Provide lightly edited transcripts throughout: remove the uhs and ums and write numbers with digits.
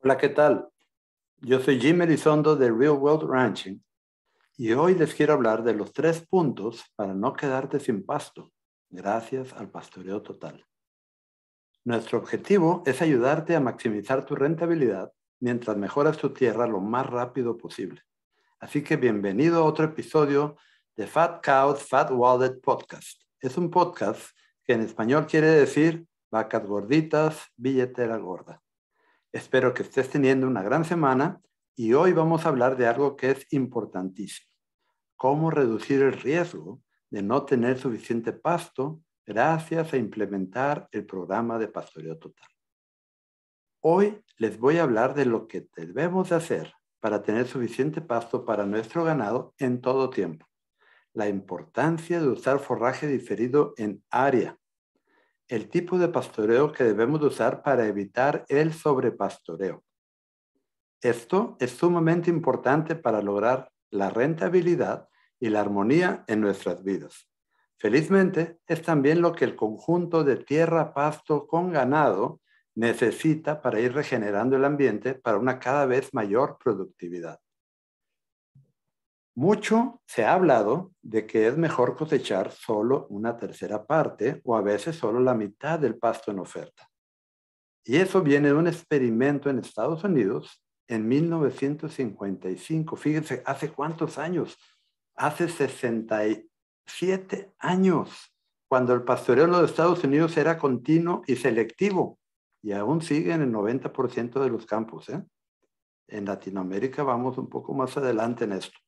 Hola, ¿qué tal? Yo soy Jim Elizondo de Real World Ranching y hoy les quiero hablar de los 3 puntos para no quedarte sin pasto, gracias al pastoreo total. Nuestro objetivo es ayudarte a maximizar tu rentabilidad mientras mejoras tu tierra lo más rápido posible. Así que bienvenido a otro episodio de Fat Cows, Fat Wallet Podcast. Es un podcast que en español quiere decir vacas gorditas, billetera gorda. Espero que estés teniendo una gran semana y hoy vamos a hablar de algo que es importantísimo. Cómo reducir el riesgo de no tener suficiente pasto gracias a implementar el programa de pastoreo total. Hoy les voy a hablar de lo que debemos de hacer para tener suficiente pasto para nuestro ganado en todo tiempo. La importancia de usar forraje diferido en área. El tipo de pastoreo que debemos de usar para evitar el sobrepastoreo. Esto es sumamente importante para lograr la rentabilidad y la armonía en nuestras vidas. Felizmente, es también lo que el conjunto de tierra, pasto con ganado necesita para ir regenerando el ambiente para una cada vez mayor productividad. Mucho se ha hablado de que es mejor cosechar solo una tercera parte o a veces solo la mitad del pasto en oferta. Y eso viene de un experimento en Estados Unidos en 1955. Fíjense, ¿hace cuántos años? Hace 67 años, cuando el pastoreo en los Estados Unidos era continuo y selectivo. Y aún sigue en el 90% de los campos. En Latinoamérica vamos un poco más adelante en esto.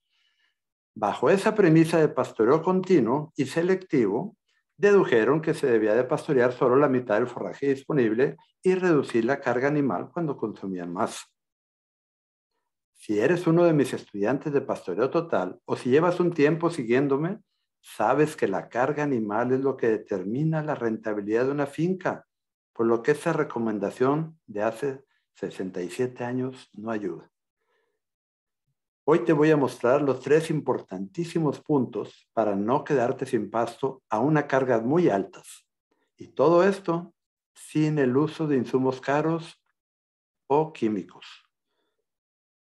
Bajo esa premisa de pastoreo continuo y selectivo, dedujeron que se debía de pastorear solo la mitad del forraje disponible y reducir la carga animal cuando consumían más. Si eres uno de mis estudiantes de pastoreo total o si llevas un tiempo siguiéndome, sabes que la carga animal es lo que determina la rentabilidad de una finca, por lo que esa recomendación de hace 67 años no ayuda. Hoy te voy a mostrar los 3 importantísimos puntos para no quedarte sin pasto a unas cargas muy altas. Y todo esto sin el uso de insumos caros o químicos.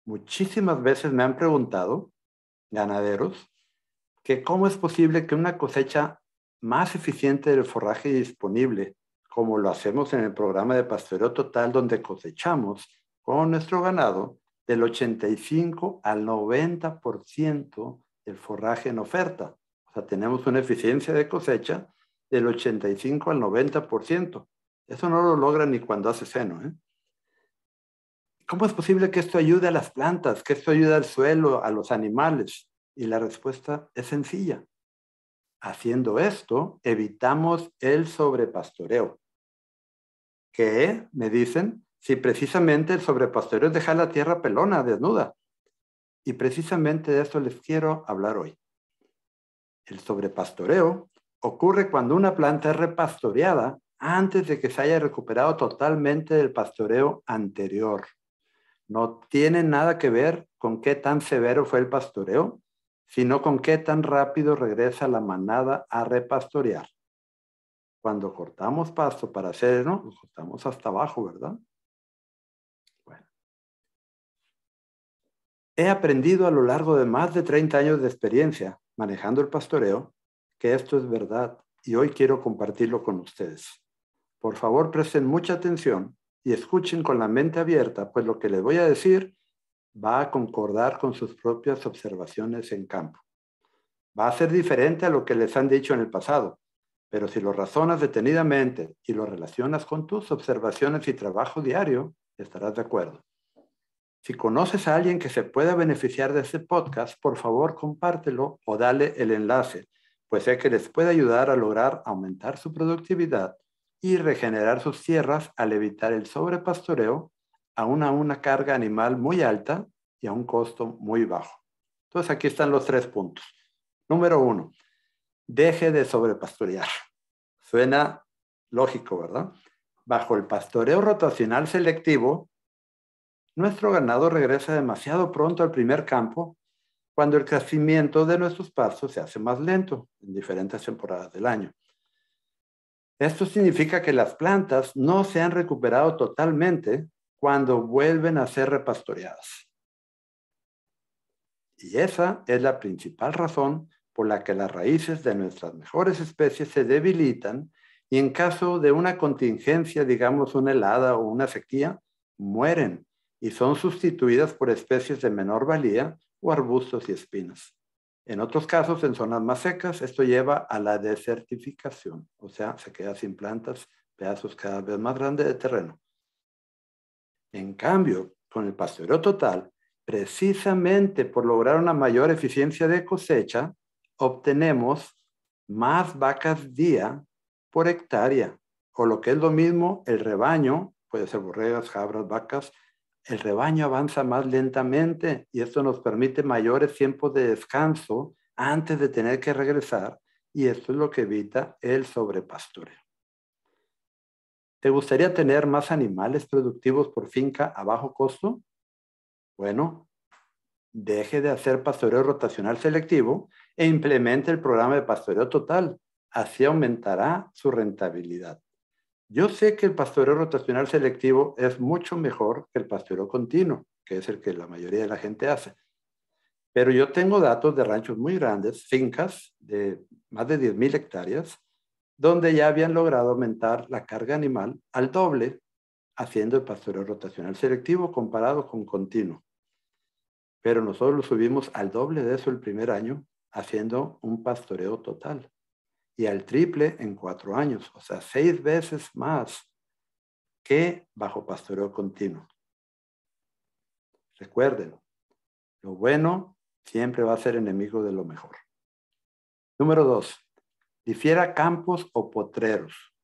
Muchísimas veces me han preguntado, ganaderos, que cómo es posible que una cosecha más eficiente del forraje disponible, como lo hacemos en el programa de pastoreo total, donde cosechamos con nuestro ganado del 85 al 90% del forraje en oferta. O sea, tenemos una eficiencia de cosecha del 85 al 90%. Eso no lo logra ni cuando hace seno. ¿Cómo es posible que esto ayude a las plantas, que esto ayude al suelo, a los animales? Y la respuesta es sencilla. Haciendo esto, evitamos el sobrepastoreo. ¿Qué? Me dicen, si precisamente el sobrepastoreo es dejar la tierra pelona, desnuda. Y precisamente de eso les quiero hablar hoy. El sobrepastoreo ocurre cuando una planta es repastoreada antes de que se haya recuperado totalmente del pastoreo anterior. No tiene nada que ver con qué tan severo fue el pastoreo, sino con qué tan rápido regresa la manada a repastorear. Cuando cortamos pasto para hacerlo, lo cortamos hasta abajo, ¿verdad? Bueno. He aprendido a lo largo de más de 30 años de experiencia manejando el pastoreo que esto es verdad y hoy quiero compartirlo con ustedes. Por favor, presten mucha atención y escuchen con la mente abierta, pues lo que les voy a decir va a concordar con sus propias observaciones en campo. Va a ser diferente a lo que les han dicho en el pasado, pero si lo razonas detenidamente y lo relacionas con tus observaciones y trabajo diario, estarás de acuerdo. Si conoces a alguien que se pueda beneficiar de este podcast, por favor compártelo o dale el enlace, pues sé que les puede ayudar a lograr aumentar su productividad y regenerar sus tierras al evitar el sobrepastoreo a una carga animal muy alta y a un costo muy bajo. Entonces aquí están los 3 puntos. Número 1, deje de sobrepastorear. Suena lógico, ¿verdad? Bajo el pastoreo rotacional selectivo, nuestro ganado regresa demasiado pronto al primer campo cuando el crecimiento de nuestros pastos se hace más lento en diferentes temporadas del año. Esto significa que las plantas no se han recuperado totalmente cuando vuelven a ser repastoreadas. Y esa es la principal razón por la que las raíces de nuestras mejores especies se debilitan y en caso de una contingencia, digamos una helada o una sequía, mueren y son sustituidas por especies de menor valía o arbustos y espinas. En otros casos, en zonas más secas, esto lleva a la desertificación, o sea, se queda sin plantas, pedazos cada vez más grandes de terreno. En cambio, con el pastoreo total, precisamente por lograr una mayor eficiencia de cosecha, obtenemos más vacas día por hectárea, o lo que es lo mismo, el rebaño, puede ser borregas, cabras, vacas, el rebaño avanza más lentamente y esto nos permite mayores tiempos de descanso antes de tener que regresar y esto es lo que evita el sobrepastoreo. ¿Te gustaría tener más animales productivos por finca a bajo costo? Bueno, deje de hacer pastoreo rotacional selectivo e implemente el programa de pastoreo total. Así aumentará su rentabilidad. Yo sé que el pastoreo rotacional selectivo es mucho mejor que el pastoreo continuo, que es el que la mayoría de la gente hace. Pero yo tengo datos de ranchos muy grandes, fincas de más de 10,000 hectáreas, donde ya habían logrado aumentar la carga animal al doble haciendo el pastoreo rotacional selectivo comparado con continuo. Pero nosotros lo subimos al doble de eso el primer año haciendo un pastoreo total y al triple en 4 años, o sea, 6 veces más que bajo pastoreo continuo. Recuerden, lo bueno siempre va a ser enemigo de lo mejor. Número 2, difiera campos o potreros.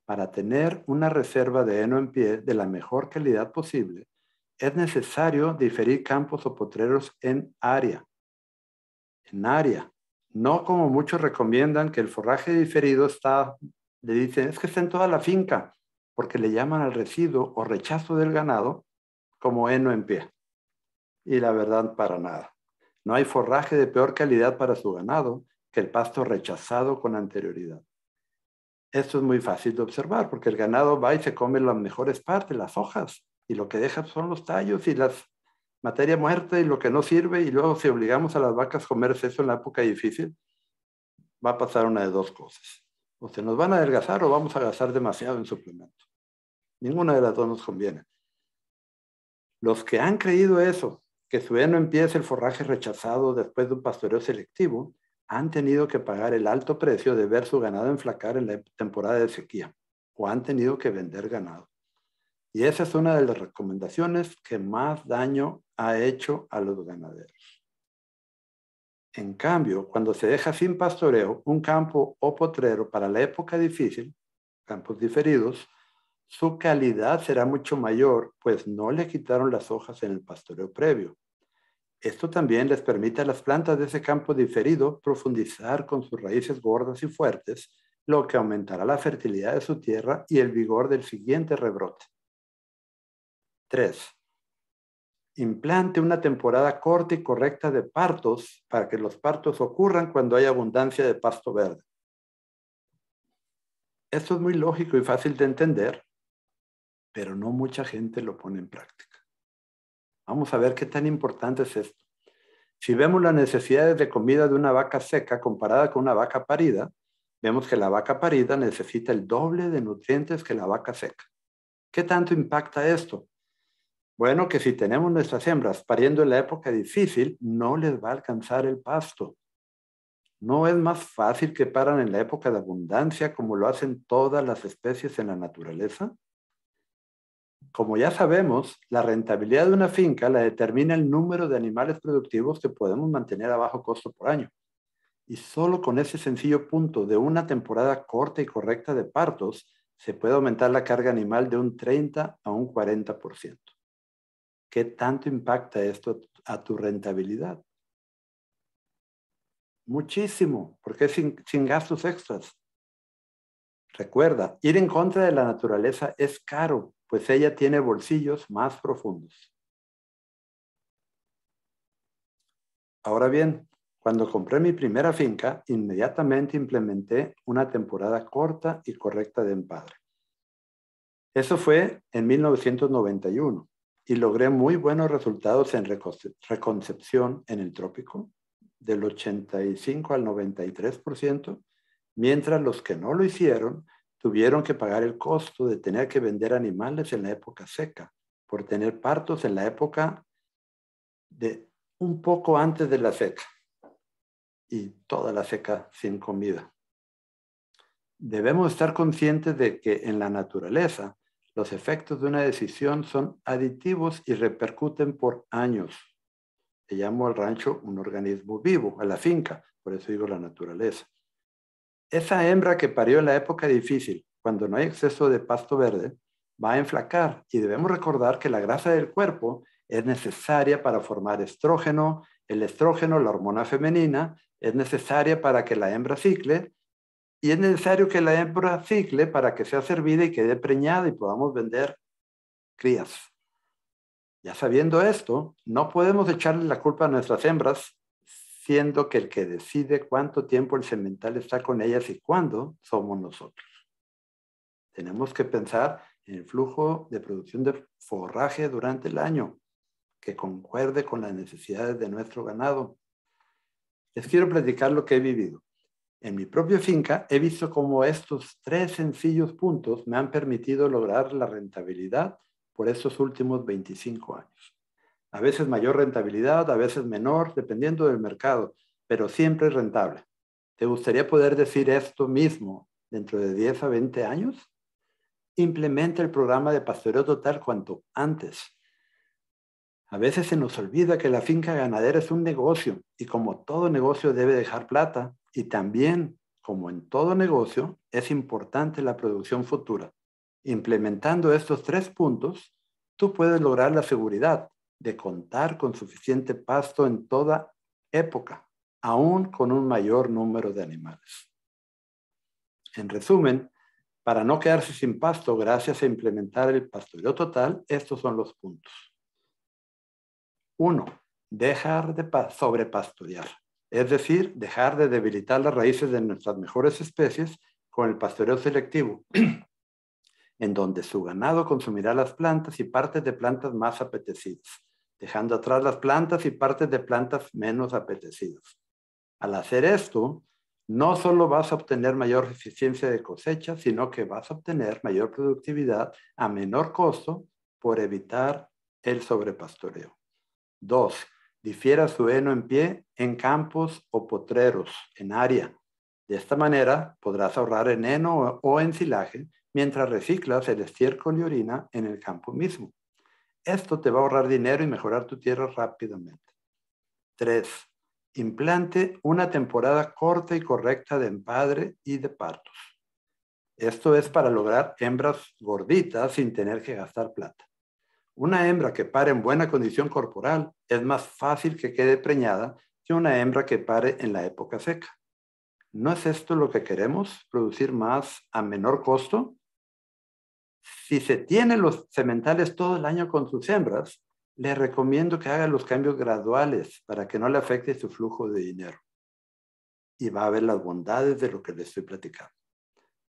Para tener una reserva de heno en pie de la mejor calidad posible, es necesario diferir campos o potreros en área. En área. No como muchos recomiendan que el forraje diferido le dicen, es que está en toda la finca, porque le llaman al residuo o rechazo del ganado como heno en pie. Y la verdad, para nada. No hay forraje de peor calidad para su ganado que el pasto rechazado con anterioridad. Esto es muy fácil de observar porque el ganado va y se come las mejores partes, las hojas, y lo que deja son los tallos y las materia muerta y lo que no sirve, y luego si obligamos a las vacas a comerse eso en la época difícil, va a pasar una de dos cosas. O se nos van a adelgazar o vamos a gastar demasiado en suplementos. Ninguna de las dos nos conviene. Los que han creído eso, que su heno empieza el forraje rechazado después de un pastoreo selectivo, han tenido que pagar el alto precio de ver su ganado enflacar en la temporada de sequía o han tenido que vender ganado. Y esa es una de las recomendaciones que más daño ha hecho a los ganaderos. En cambio, cuando se deja sin pastoreo un campo o potrero para la época difícil, campos diferidos, su calidad será mucho mayor, pues no le quitaron las hojas en el pastoreo previo. Esto también les permite a las plantas de ese campo diferido profundizar con sus raíces gordas y fuertes, lo que aumentará la fertilidad de su tierra y el vigor del siguiente rebrote. 3. Implante una temporada corta y correcta de partos para que los partos ocurran cuando hay abundancia de pasto verde. Esto es muy lógico y fácil de entender, pero no mucha gente lo pone en práctica. Vamos a ver qué tan importante es esto. Si vemos las necesidades de comida de una vaca seca comparada con una vaca parida, vemos que la vaca parida necesita el doble de nutrientes que la vaca seca. ¿Qué tanto impacta esto? Bueno, que si tenemos nuestras hembras pariendo en la época difícil, no les va a alcanzar el pasto. ¿No es más fácil que paran en la época de abundancia como lo hacen todas las especies en la naturaleza? Como ya sabemos, la rentabilidad de una finca la determina el número de animales productivos que podemos mantener a bajo costo por año. Y solo con ese sencillo punto de una temporada corta y correcta de partos, se puede aumentar la carga animal de un 30 a un 40%. ¿Qué tanto impacta esto a tu rentabilidad? Muchísimo, porque es sin gastos extras. Recuerda, ir en contra de la naturaleza es caro, pues ella tiene bolsillos más profundos. Ahora bien, cuando compré mi primera finca, inmediatamente implementé una temporada corta y correcta de empadre. Eso fue en 1991 y logré muy buenos resultados en reconcepción en el trópico, del 85 al 93%, mientras los que no lo hicieron tuvieron que pagar el costo de tener que vender animales en la época seca, por tener partos en la época de un poco antes de la seca y toda la seca sin comida. Debemos estar conscientes de que en la naturaleza los efectos de una decisión son aditivos y repercuten por años. Le llamo al rancho un organismo vivo, a la finca, por eso digo la naturaleza. Esa hembra que parió en la época difícil, cuando no hay exceso de pasto verde, va a enflacar y debemos recordar que la grasa del cuerpo es necesaria para formar estrógeno. El estrógeno, la hormona femenina, es necesaria para que la hembra cicle y es necesario que la hembra cicle para que sea servida y quede preñada y podamos vender crías. Ya sabiendo esto, no podemos echarle la culpa a nuestras hembras, siendo que el que decide cuánto tiempo el semental está con ellas y cuándo somos nosotros. Tenemos que pensar en el flujo de producción de forraje durante el año, que concuerde con las necesidades de nuestro ganado. Les quiero platicar lo que he vivido. En mi propia finca he visto cómo estos 3 sencillos puntos me han permitido lograr la rentabilidad por estos últimos 25 años. A veces mayor rentabilidad, a veces menor, dependiendo del mercado, pero siempre rentable. ¿Te gustaría poder decir esto mismo dentro de 10 a 20 años? Implementa el programa de pastoreo total cuanto antes. A veces se nos olvida que la finca ganadera es un negocio y como todo negocio debe dejar plata y también, como en todo negocio, es importante la producción futura. Implementando estos 3 puntos, tú puedes lograr la seguridad de contar con suficiente pasto en toda época, aún con un mayor número de animales. En resumen, para no quedarse sin pasto gracias a implementar el pastoreo total, estos son los puntos. 1. Dejar de sobrepastorear, es decir, dejar de debilitar las raíces de nuestras mejores especies con el pastoreo selectivo, en donde su ganado consumirá las plantas y partes de plantas más apetecidas, dejando atrás las plantas y partes de plantas menos apetecidas. Al hacer esto, no solo vas a obtener mayor eficiencia de cosecha, sino que vas a obtener mayor productividad a menor costo por evitar el sobrepastoreo. 2. Difiera su heno en pie en campos o potreros, en área. De esta manera podrás ahorrar en heno o en silaje mientras reciclas el estiércol y orina en el campo mismo. Esto te va a ahorrar dinero y mejorar tu tierra rápidamente. 3. Implante una temporada corta y correcta de empadre y de partos. Esto es para lograr hembras gorditas sin tener que gastar plata. Una hembra que pare en buena condición corporal es más fácil que quede preñada que una hembra que pare en la época seca. ¿No es esto lo que queremos? ¿Producir más a menor costo? Si se tiene los sementales todo el año con sus hembras, le recomiendo que haga los cambios graduales para que no le afecte su flujo de dinero. Y va a ver las bondades de lo que le estoy platicando.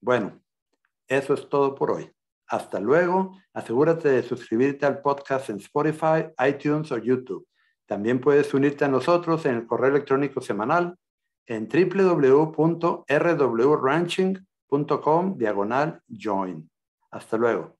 Bueno, eso es todo por hoy. Hasta luego. Asegúrate de suscribirte al podcast en Spotify, iTunes o YouTube. También puedes unirte a nosotros en el correo electrónico semanal en www.rwranching.com/join. Hasta luego.